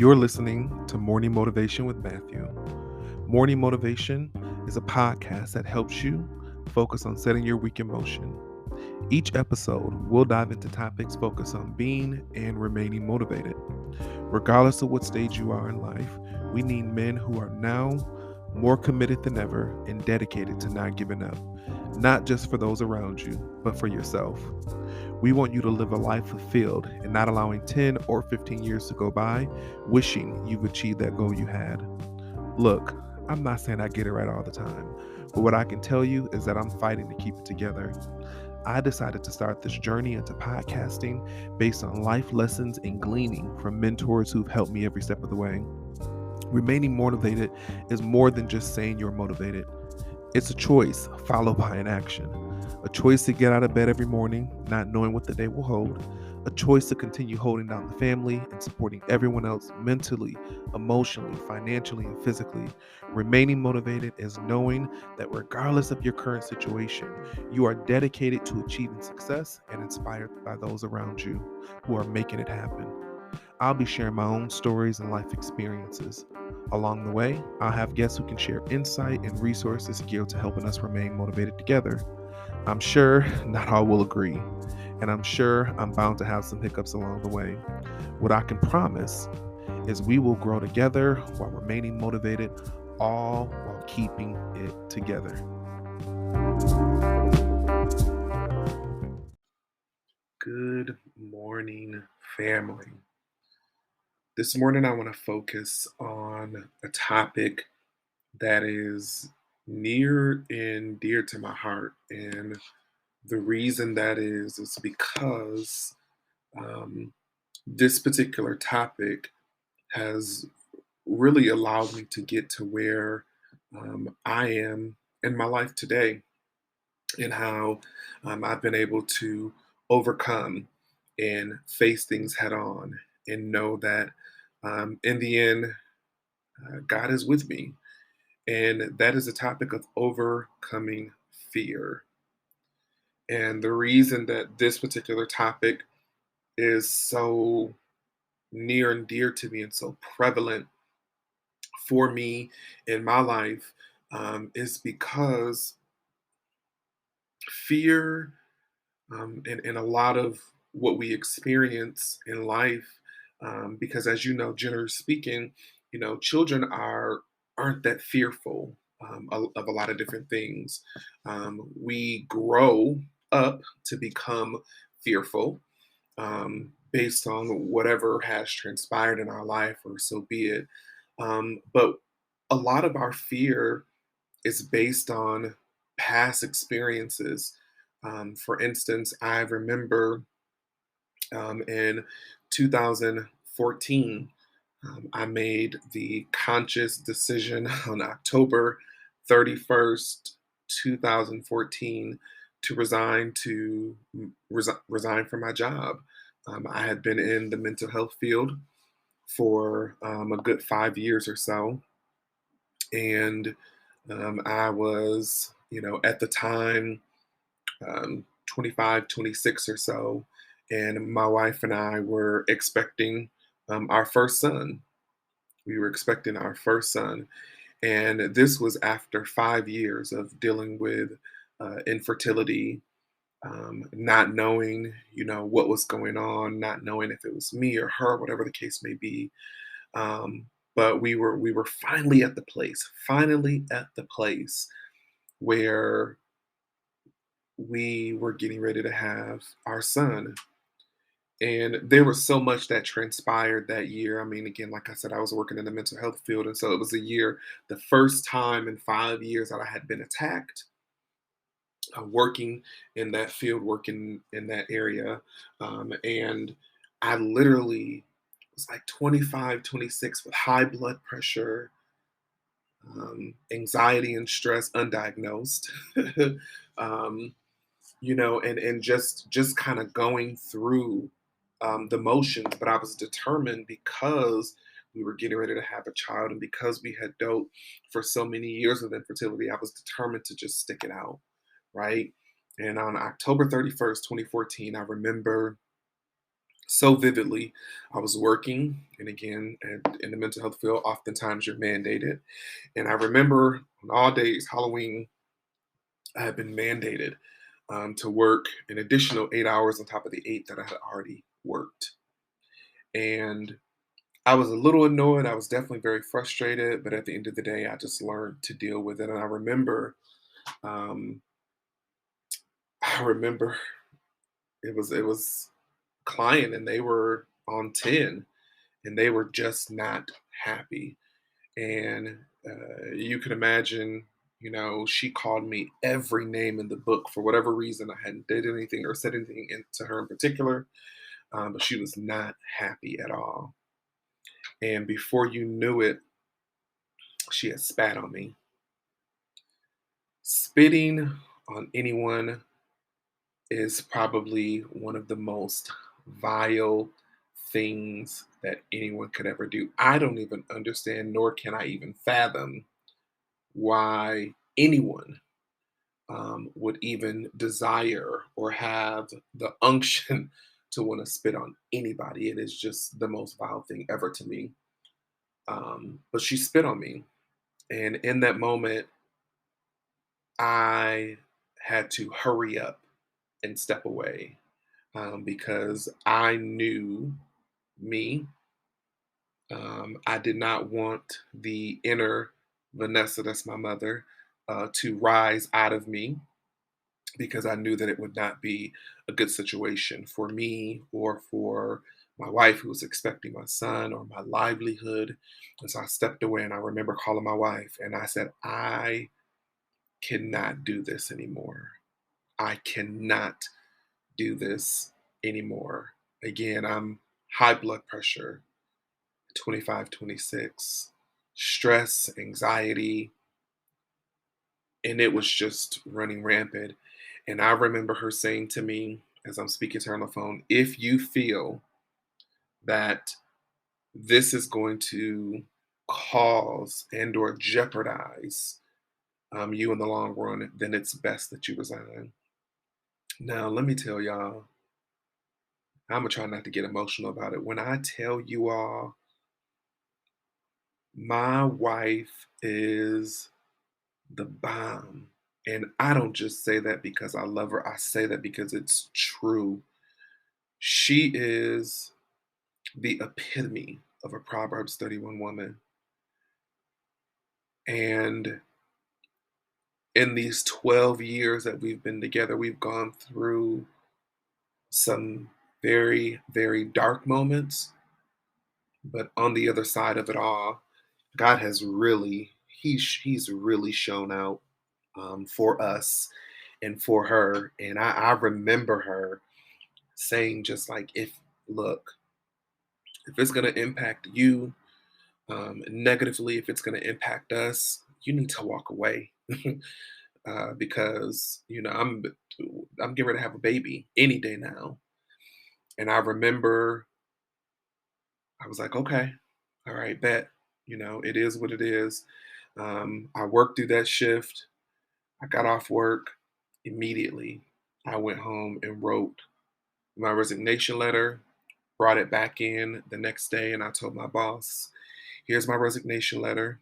You're listening to Morning Motivation with Matthew. Morning Motivation is a podcast that helps you focus on setting your week in motion. Each episode, we'll dive into topics focused on being and remaining motivated. Regardless of what stage you are in life, we need men who are now more committed than ever and dedicated to not giving up, not just for those around you, but for yourself. We want you to live a life fulfilled and not allowing 10 or 15 years to go by wishing you've achieved that goal you had. Look, I'm not saying I get it right all the time, but what I can tell you is that I'm fighting to keep it together. I decided to start this journey into podcasting based on life lessons and gleaning from mentors who've helped me every step of the way. Remaining motivated is more than just saying you're motivated. It's a choice followed by an action. A choice to get out of bed every morning, not knowing what the day will hold. A choice to continue holding down the family and supporting everyone else mentally, emotionally, financially, and physically. Remaining motivated is knowing that regardless of your current situation, you are dedicated to achieving success and inspired by those around you who are making it happen. I'll be sharing my own stories and life experiences. Along the way, I'll have guests who can share insight and resources geared to helping us remain motivated together. I'm sure not all will agree, and I'm sure I'm bound to have some hiccups along the way. What I can promise is we will grow together while remaining motivated, all while keeping it together. Good morning, family. This morning, I want to focus on a topic that is near and dear to my heart. And the reason that is because um, this particular topic has really allowed me to get to where I am in my life today, and how I've been able to overcome and face things head on and know that in the end, God is with me. And that is a topic of overcoming fear. And the reason that this particular topic is so near and dear to me and so prevalent for me in my life is because fear and a lot of what we experience in life, because as you know, generally speaking, children aren't that fearful of a lot of different things. We grow up to become fearful based on whatever has transpired in our life, or so be it. But a lot of our fear is based on past experiences. For instance, I remember in 2014, I made the conscious decision on October 31st, 2014, to resign from my job. I had been in the mental health field for a good 5 years or so, and I was, at the time, 25, 26 or so, and my wife and I were expecting our first son. We were expecting our first son, and this was after 5 years of dealing with infertility, not knowing, what was going on, not knowing if it was me or her, whatever the case may be. But we were finally at the place where we were getting ready to have our son. And there was so much that transpired that year. I mean, again, like I said, I was working in the mental health field. And so it was a year, the first time in 5 years that I had been attacked, working in that field, working in that area. And I literally was like 25, 26 with high blood pressure, anxiety and stress, undiagnosed. um, and just kind of going through the motions. But I was determined, because we were getting ready to have a child, and because we had dealt for so many years with infertility, I was determined to just stick it out, right? And on October 31st, 2014, I remember so vividly. I was working, and again, in the mental health field, oftentimes you're mandated. And I remember on all days, Halloween, I had been mandated to work an additional 8 hours on top of the 8 that I had already worked. And I was a little annoyed. I was definitely very frustrated, but at the end of the day, I just learned to deal with it. And I remember, um, I remember it was client, and they were on 10, and they were just not happy. And you can imagine, she called me every name in the book for whatever reason. I hadn't did anything or said anything to her in particular, but she was not happy at all. And before you knew it, she had spat on me. Spitting on anyone is probably one of the most vile things that anyone could ever do. I don't even understand, nor can I even fathom why anyone would even desire or have the unction to want to spit on anybody. It is just the most vile thing ever to me. But she spit on me. And in that moment, I had to hurry up and step away because I knew me. I did not want the inner Vanessa, that's my mother, to rise out of me because I knew that it would not be a good situation for me or for my wife who was expecting my son or my livelihood. And so I stepped away, and I remember calling my wife and I said, I cannot do this anymore. I cannot do this anymore. Again, I'm high blood pressure, 25, 26, stress, anxiety, and it was just running rampant. And I remember her saying to me as I'm speaking to her on the phone, if you feel that this is going to cause and or jeopardize you in the long run, then it's best that you resign. Now, let me tell y'all, I'm gonna try not to get emotional about it. When I tell you all, my wife is the bomb. And I don't just say that because I love her. I say that because it's true. She is the epitome of a Proverbs 31 woman. And in these 12 years that we've been together, we've gone through some very, very dark moments. But on the other side of it all, God has really, he's really shown out for us and for her. And I remember her saying just like, look, if it's going to impact you negatively, if it's going to impact us, you need to walk away. Because I'm getting ready to have a baby any day now. And I remember I was like, okay, all right, bet. It is what it is. I worked through that shift. I got off work immediately. I went home and wrote my resignation letter, brought it back in the next day, and I told my boss, here's my resignation letter.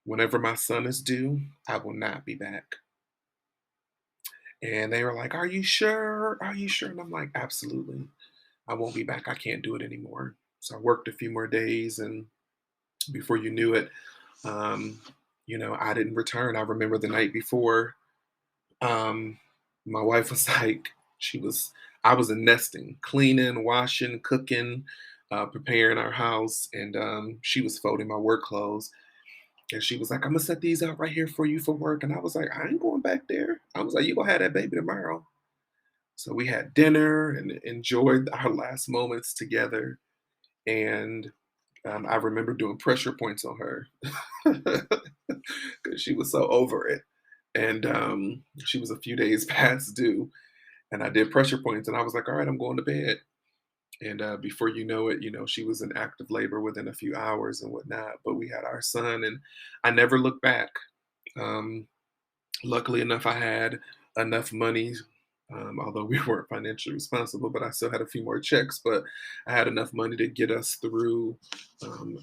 Whenever my son is due, I will not be back. And they were like, are you sure? Are you sure? And I'm like, absolutely. I won't be back. I can't do it anymore. So I worked a few more days, and before you knew it, um, I didn't return. I remember the night before, um, my wife was like, I was in nesting, cleaning, washing, cooking, preparing our house, and she was folding my work clothes. And she was like, I'm gonna set these out right here for you for work. And I was like, I ain't going back there. I was like, you gonna have that baby tomorrow. So we had dinner and enjoyed our last moments together. And I remember doing pressure points on her because she was so over it. And she was a few days past due. And I did pressure points, and I was like, all right, I'm going to bed. And before you know it, she was in active labor within a few hours and whatnot. But we had our son, and I never looked back. Um, Luckily enough, I had enough money although we weren't financially responsible, but I still had a few more checks. But I had enough money to get us through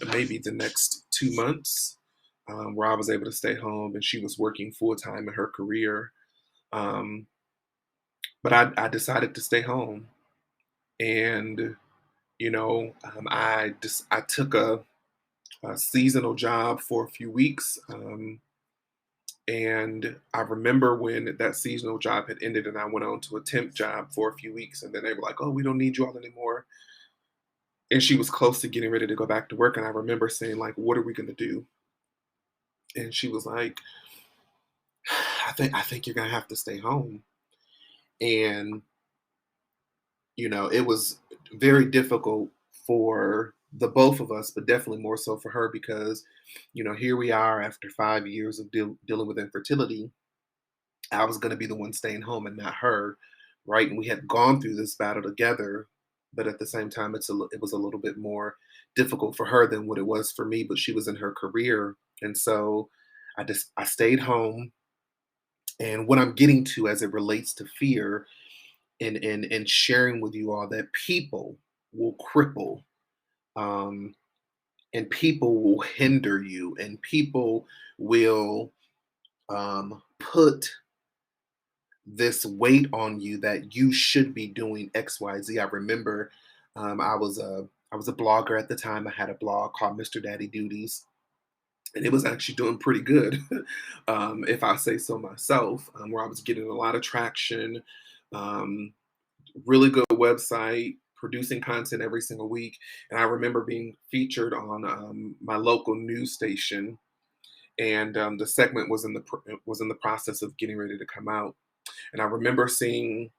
maybe the next 2 months, where I was able to stay home and she was working full time in her career. Um, but I decided to stay home, and I took a seasonal job for a few weeks. And I remember when that seasonal job had ended and I went on to a temp job for a few weeks, and then they were like, "Oh, we don't need you all anymore." And she was close to getting ready to go back to work. And I remember saying, like, "What are we gonna do?" And she was like, I think you're gonna have to stay home. And, it was very difficult for the both of us, but definitely more so for her because, here we are after 5 years of dealing with infertility. I was going to be the one staying home and not her, right? And we had gone through this battle together, but at the same time, it was a little bit more difficult for her than what it was for me. But she was in her career, and so I stayed home. And what I'm getting to as it relates to fear and sharing with you all that people will cripple, um, and people will hinder you, and people will put this weight on you that you should be doing XYZ. I remember I was a blogger at the time. I had a blog called Mr. Daddy Duties, and it was actually doing pretty good, if I say so myself, where I was getting a lot of traction, um, really good website, producing content every single week. And I remember being featured on my local news station, and the segment was in the process of getting ready to come out. And I remember seeing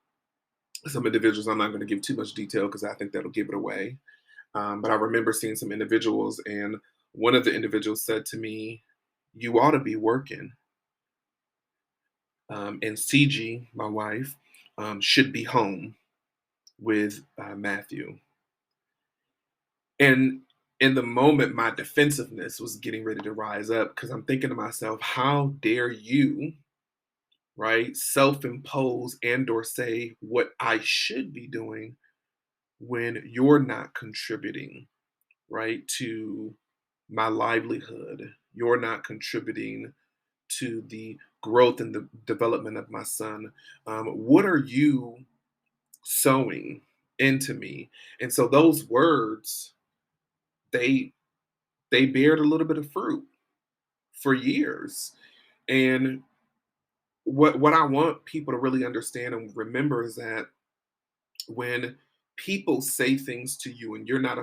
some individuals. I'm not going to give too much detail because I think that'll give it away. But I remember seeing some individuals, and one of the individuals said to me, "You ought to be working." And CG, my wife, should be home with Matthew. And in the moment, my defensiveness was getting ready to rise up because I'm thinking to myself, how dare you, right, self-impose and or say what I should be doing when you're not contributing, right, to my livelihood. You're not contributing to the growth and the development of my son. What are you sowing into me? And so those words, they they bared a little bit of fruit for years. And what I want people to really understand and remember is that when people say things to you and you're not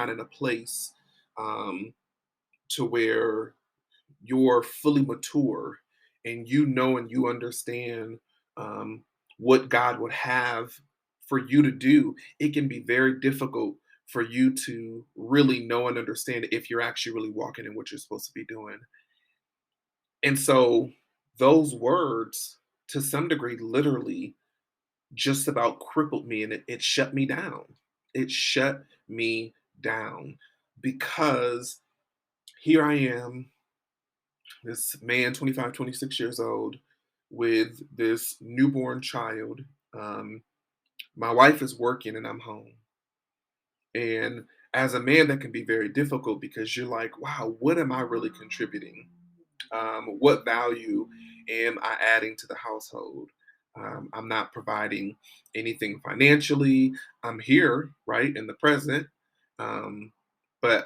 in a place um, to where you're fully mature and and you understand um, what God would have for you to do, it can be very difficult for you to really know and understand if you're actually really walking in what you're supposed to be doing. And so those words, to some degree, literally just about crippled me, and it shut me down. It shut me down because here I am, this man, 25, 26 years old, with this newborn child. Um, my wife is working and I'm home. And as a man, that can be very difficult because you're like, wow, what am I really contributing? What value am I adding to the household? I'm not providing anything financially. I'm here, right, in the present. Um, but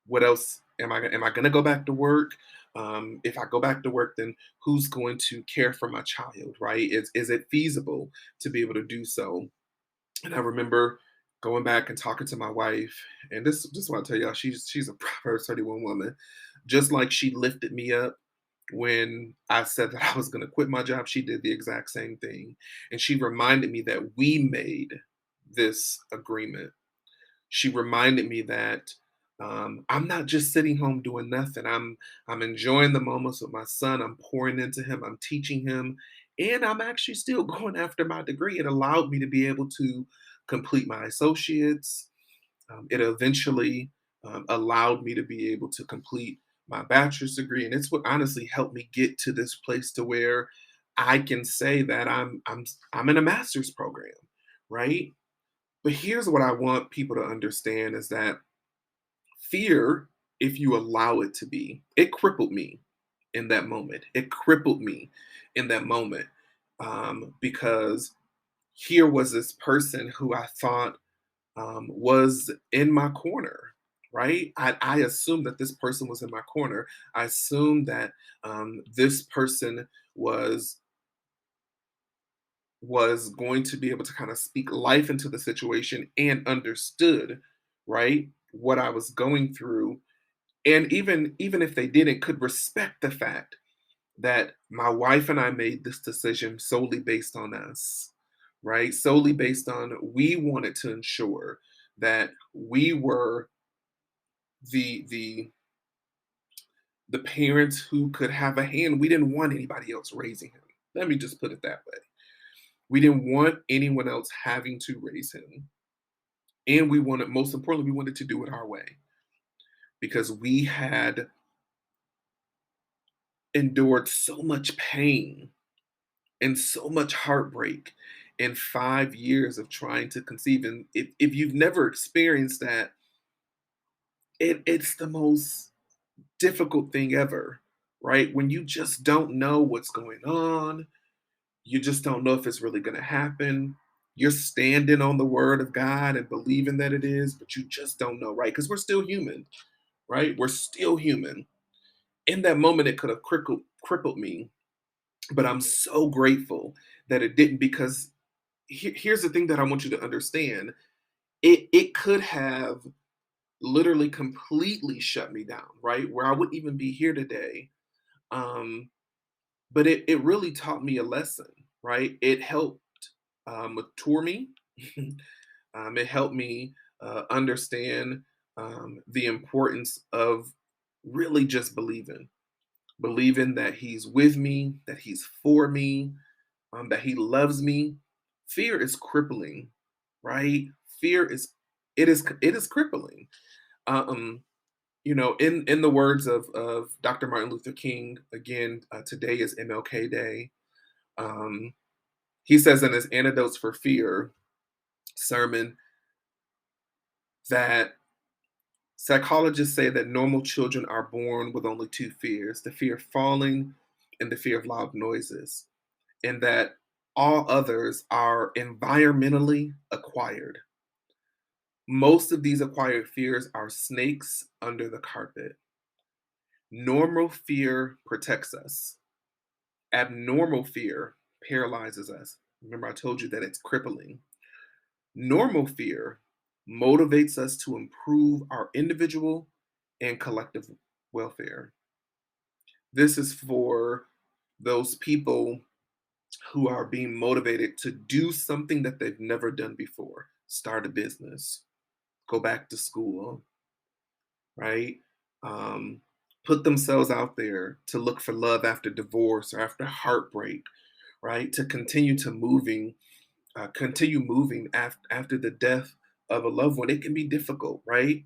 what else am I going to go back to work? If I go back to work, then who's going to care for my child, right? Is it feasible to be able to do so? And I remember going back and talking to my wife, and this just want to tell y'all, she's a Proverbs 31 woman. Just like she lifted me up when I said that I was going to quit my job, she did the exact same thing. And she reminded me that we made this agreement. She reminded me that I'm not just sitting home doing nothing. I'm enjoying the moments with my son. I'm pouring into him. I'm teaching him, and I'm actually still going after my degree. It allowed me to be able to complete my associates. It eventually allowed me to be able to complete my bachelor's degree, and it's what honestly helped me get to this place to where I can say that I'm in a master's program, right? But here's what I want people to understand is that fear, if you allow it to be, it crippled me in that moment. It crippled me in that moment because here was this person who I thought was in my corner, right? I assumed that this person was in my corner. I assumed that this person was was going to be able to kind of speak life into the situation and understood, right, what I was going through, and even if they didn't, could respect the fact that my wife and I made this decision solely based on us, right? Solely based on we wanted to ensure that we were the the parents who could have a hand. We didn't want anybody else raising him. Let me just put it that way. We didn't want anyone else having to raise him. And we wanted, most importantly, we wanted to do it our way because we had endured so much pain and so much heartbreak in 5 years of trying to conceive. And if you've never experienced that, it's the most difficult thing ever, right? When you just don't know what's going on, you just don't know if it's really going to happen. You're standing on the word of God and believing that it is, but you just don't know, right? Because we're still human, right? We're still human. In that moment, it could have crippled me, but I'm so grateful that it didn't because here's the thing that I want you to understand. It could have literally completely shut me down, right? Where I wouldn't even be here today. Um, but it really taught me a lesson, right? It helped mature me. It helped me understand the importance of really just believing that he's with me, that he's for me, that he loves me. Fear is crippling, right? Fear is it is crippling. Um, in the words of Dr. Martin Luther King, again, today is MLK Day. Um, he says in his Antidotes for Fear sermon that psychologists say that normal children are born with only two fears: the fear of falling and the fear of loud noises, and that all others are environmentally acquired. Most of these acquired fears are snakes under the carpet. Normal fear protects us. Abnormal fear paralyzes us. Remember, I told you that it's crippling. Normal fear motivates us to improve our individual and collective welfare. This is for those people who are being motivated to do something that they've never done before: start a business, go back to school, right? Um, put themselves out there to look for love after divorce or after heartbreak, right? To continue moving after the death of a loved one. It can be difficult, right?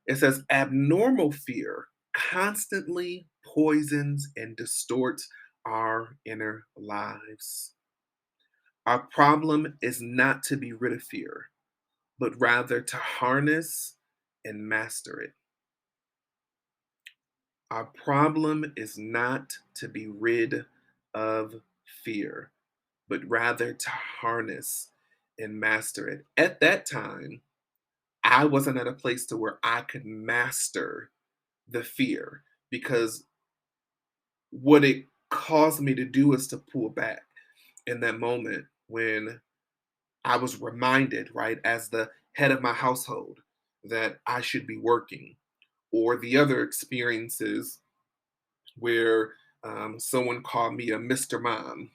It says abnormal fear constantly poisons and distorts our inner lives. Our problem is not to be rid of fear, but rather to harness and master it. Our problem is not to be rid of fear, but rather to harness and master it. At that time, I wasn't at a place to where I could master the fear because what it caused me to do is to pull back in that moment when I was reminded, right, as the head of my household, that I should be working, or the other experiences where someone called me a Mr. Mom,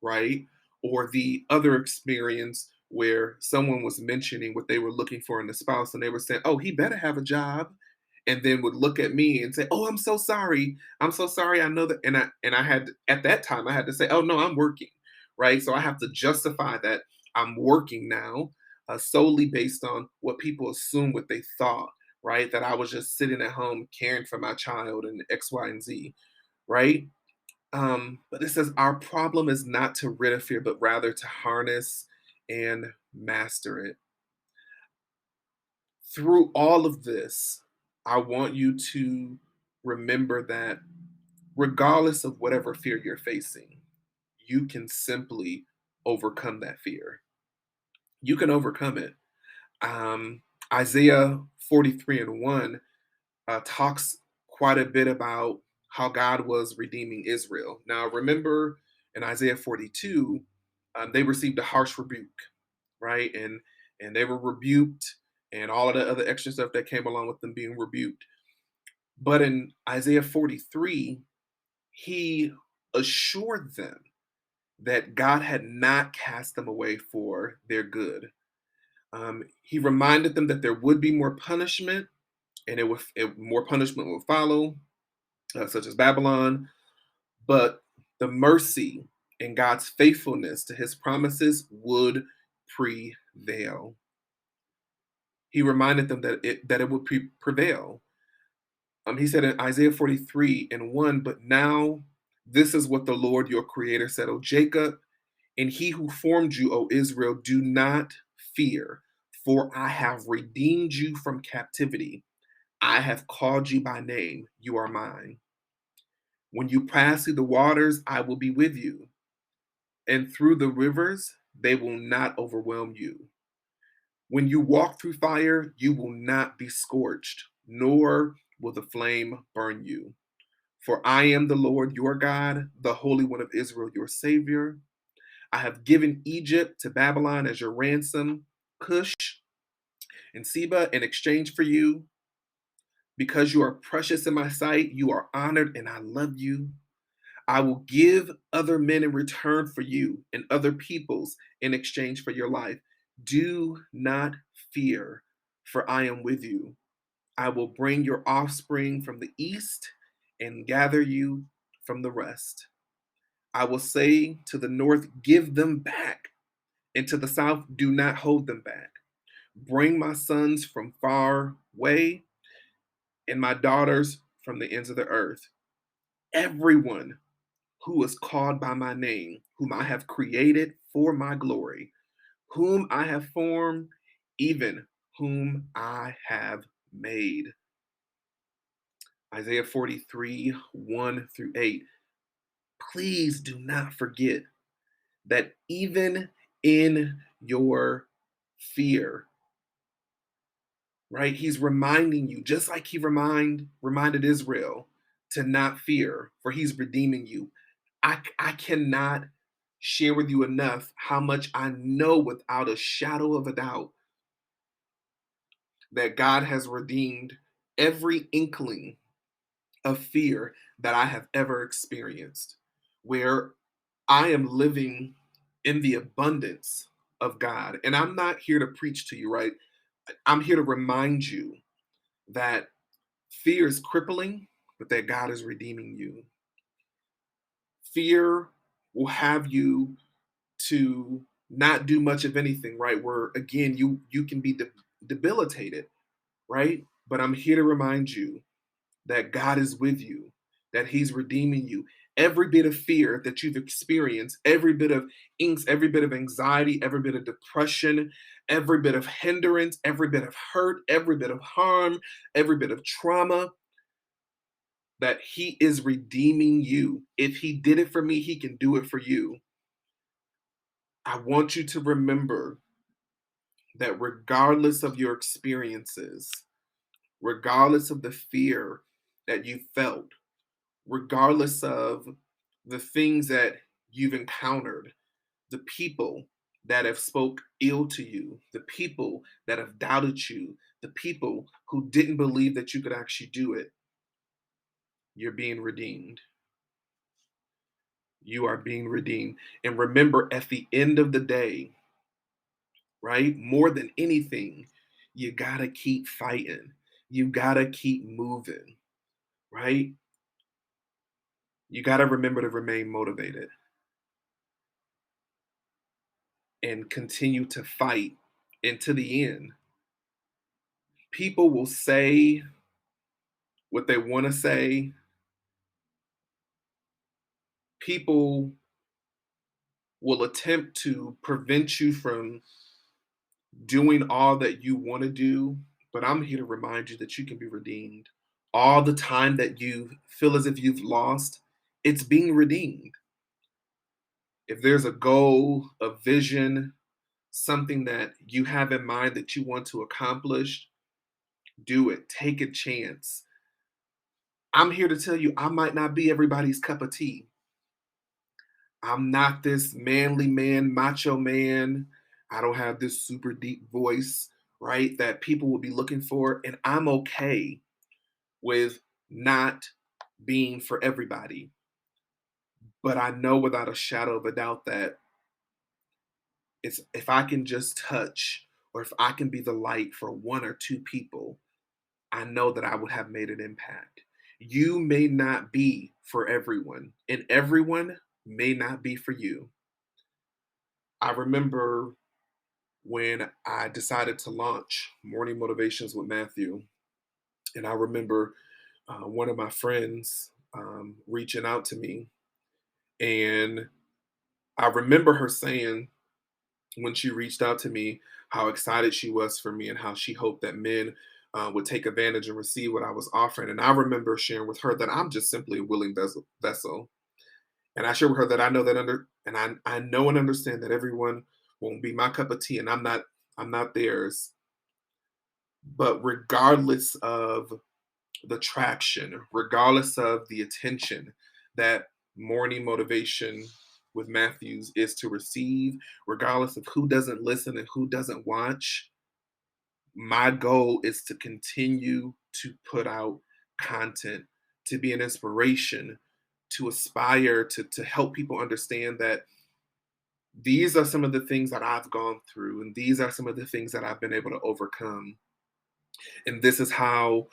right? Or the other experience where someone was mentioning what they were looking for in a spouse and they were saying, oh, he better have a job. And then would look at me and say, oh, I'm so sorry. I'm so sorry. I know that. And I had at that time I had to say, oh no, I'm working. Right. So I have to justify that I'm working now solely based on what people assume what they thought, right? That I was just sitting at home caring for my child and X, Y, and Z, right? But it says our problem is not to rid of fear, but rather to harness and master it. Through all of this, I want you to remember that regardless of whatever fear you're facing, you can simply overcome that fear. You can overcome it. Um, Isaiah 43 and 1 talks quite a bit about how God was redeeming Israel. Now, remember in Isaiah 42, they received a harsh rebuke, right? And they were rebuked, and all of the other extra stuff that came along with them being rebuked. But in Isaiah 43, he assured them that God had not cast them away for their good. He reminded them that there would be more punishment, and more punishment will follow, such as Babylon. But the mercy and God's faithfulness to His promises would prevail. He reminded them that it would prevail. He said in Isaiah 43 and 1, but now this is what the Lord your Creator said, O Jacob, and He who formed you, O Israel, do not fear, for I have redeemed you from captivity. I have called you by name. You are mine. When you pass through the waters, I will be with you, and through the rivers, they will not overwhelm you. When you walk through fire, you will not be scorched, nor will the flame burn you. For I am the Lord your God, the Holy One of Israel, your Savior. I have given Egypt to Babylon as your ransom, Cush and Seba in exchange for you. Because you are precious in my sight, you are honored, and I love you. I will give other men in return for you and other peoples in exchange for your life. Do not fear, for I am with you. I will bring your offspring from the east and gather you from the west. I will say to the north, give them back, and to the south, do not hold them back. Bring my sons from far away and my daughters from the ends of the earth. Everyone who is called by my name, whom I have created for my glory, whom I have formed, even whom I have made. Isaiah 43, 1 through 8. Please do not forget that even in your fear, right? He's reminding you, just like he reminded Israel to not fear, for he's redeeming you. I cannot share with you enough how much I know without a shadow of a doubt that God has redeemed every inkling of fear that I have ever experienced, where I am living in the abundance of God. And I'm not here to preach to you, right? I'm here to remind you that fear is crippling, but that God is redeeming you. Fear will have you to not do much of anything, right? Where again, you can be debilitated, right? But I'm here to remind you that God is with you, that He's redeeming you. Every bit of fear that you've experienced, every bit of angst, every bit of anxiety, every bit of depression, every bit of hindrance, every bit of hurt, every bit of harm, every bit of trauma, that He is redeeming you. If He did it for me, He can do it for you. I want you to remember that regardless of your experiences, regardless of the fear that you felt, regardless of the things that you've encountered, the people that have spoke ill to you, the people that have doubted you, the people who didn't believe that you could actually do it, you're being redeemed. You are being redeemed. And remember, at the end of the day, right, more than anything, you gotta keep fighting. You gotta keep moving, right? You gotta remember to remain motivated and continue to fight into the end. People will say what they want to say, People will attempt to prevent you from doing all that you want to do, but I'm here to remind you that you can be redeemed. All the time that you feel as if you've lost, it's being redeemed. If there's a goal, a vision, something that you have in mind that you want to accomplish, do it. Take a chance. I'm here to tell you, I might not be everybody's cup of tea. I'm not this manly man, macho man. I don't have this super deep voice, right? That people will be looking for. And I'm okay with not being for everybody. But I know without a shadow of a doubt that it's if I can just touch or if I can be the light for one or two people, I know that I would have made an impact. You may not be for everyone, and everyone may not be for you. I remember when I decided to launch Morning Motivations with Matthew, and I remember one of my friends reaching out to me, and I remember her saying when she reached out to me how excited she was for me and how she hoped that men would take advantage and receive what I was offering. And I remember sharing with her that I'm just simply a willing vessel. And I shared with her that I know that I know and understand that everyone won't be my cup of tea, and I'm not theirs. But regardless of the traction, regardless of the attention that morning motivation with Matthews is to receive, regardless of who doesn't listen and who doesn't watch, my goal is to continue to put out content, to be an inspiration, to aspire to help people understand that these are some of the things that I've gone through, and these are some of the things that I've been able to overcome. And this is how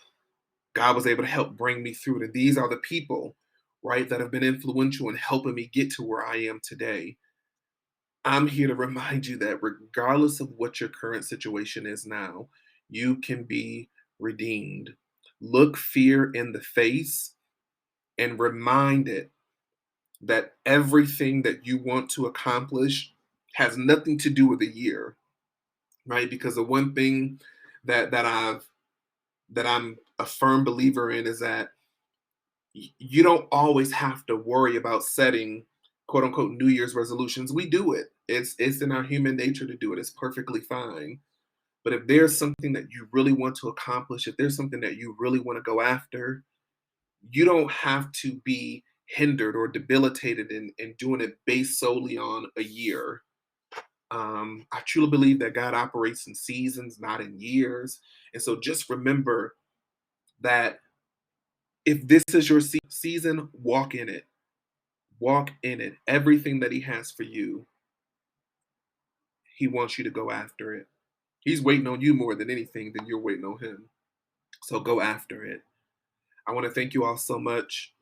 God was able to help bring me through it. And these are the people, right, that have been influential in helping me get to where I am today. I'm here to remind you that regardless of what your current situation is now, you can be redeemed. Look fear in the face and remind it that everything that you want to accomplish has nothing to do with a year, right? Because the one thing that I'm a firm believer in is that you don't always have to worry about setting quote unquote New Year's resolutions. We do it. It's in our human nature to do it. It's perfectly fine. But if there's something that you really want to accomplish, if there's something that you really want to go after, you don't have to be hindered or debilitated in doing it based solely on a year. I truly believe that God operates in seasons, not in years. And so just remember that if this is your season, walk in it. Walk in it. Everything that He has for you, He wants you to go after it. He's waiting on you more than anything than you're waiting on Him. So go after it. I want to thank you all so much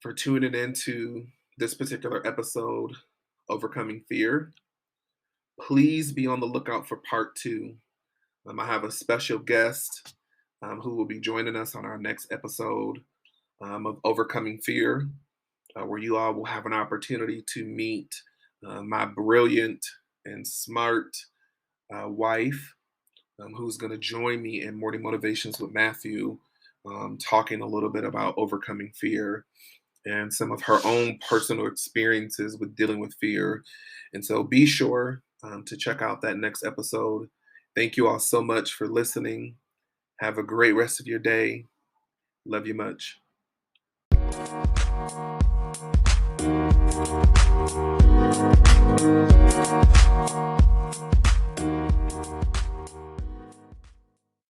for tuning into this particular episode, Overcoming Fear. Please be on the lookout for part two. I have a special guest who will be joining us on our next episode of Overcoming Fear, where you all will have an opportunity to meet my brilliant and smart wife, who's going to join me in Morning Motivations with Matthew, talking a little bit about overcoming fear and some of her own personal experiences with dealing with fear. And so be sure to check out that next episode. Thank you all so much for listening. Have a great rest of your day. Love you much.